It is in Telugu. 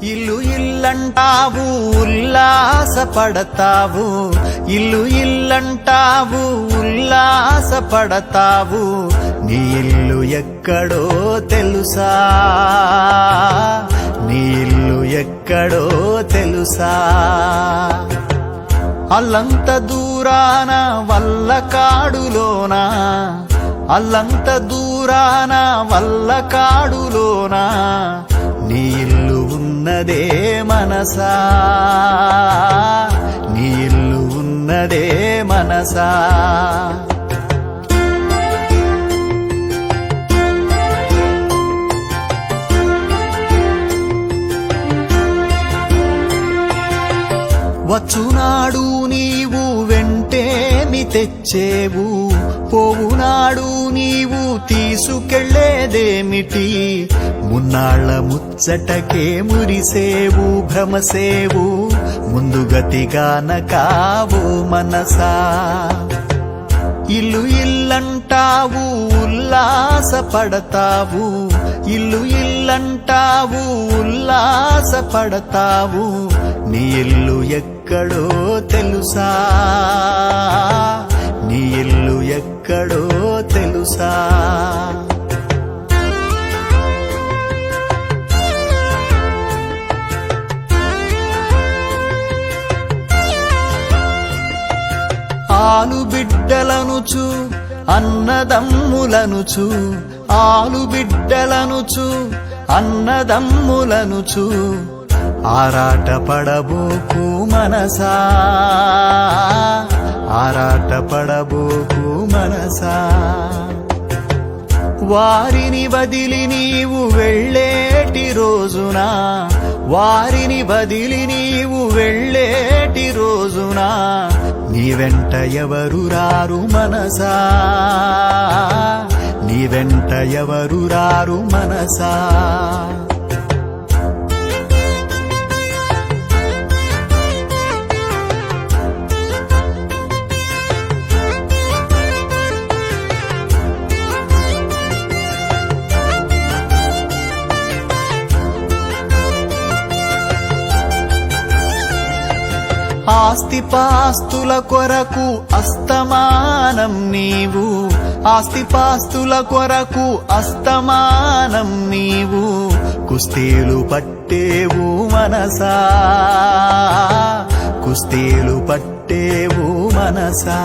ఇల్లు ఇల్లంటావు ఉల్లాసపడతావు, ఇల్లు ఇల్లంటావు ఉల్లాసపడతావు, నీ ఇల్లు ఎక్కడో తెలుసా, నీ ఇల్లు ఎక్కడో తెలుసా. అల్లంత దూరాన వల్లకాడులోన, అల్లంత దూరాన వల్లకాడులోన, నీ ఇల్లు ఉన్నదే మనసా, నీ ఇల్లు ఉన్నదే మనసా. వచ్చునాడు నీవు వెంటేమి తెచ్చేవు, పోవునాడు నీవు తీసుకెళ్లేదేమిటి, మున్నాళ్ల ముచ్చటకే మురిసేవు భ్రమసేవు, ముందుగతిగాన కావు మనసా. ఇల్లు ఇల్లంటావు ఉల్లాసపడతావు, ఇల్లు ఇల్లంటావు ఉల్లాసపడతావు, నీ ఇల్లు ఎక్కడో తెలుసా, నీ ఇల్లు ఎక్కడో తెలుసా. ఆలు బిడ్డలనుచు అన్నదమ్ములనుచు, ఆలు బిడ్డలనుచు అన్నదమ్ములనుచు, ఆరాట పడబోకు మనసా, ఆరాట పడబోకు మనసా. వారిని వదిలి నీవు వెళ్ళేటి రోజున, వారిని వదిలి నీవు వెళ్ళేటి రోజున, నీ వెంట ఎవరు రారు మనసా, నీ వెంట ఎవరు రారు మనసా. ఆస్తిపాస్తుల కొరకు అస్తమానం నీవు, ఆస్తిపాస్తుల కొరకు అస్తమానం నీవు, కుస్తీలు పట్టేవు మనసా, కుస్తీలు పట్టేవు మనసా.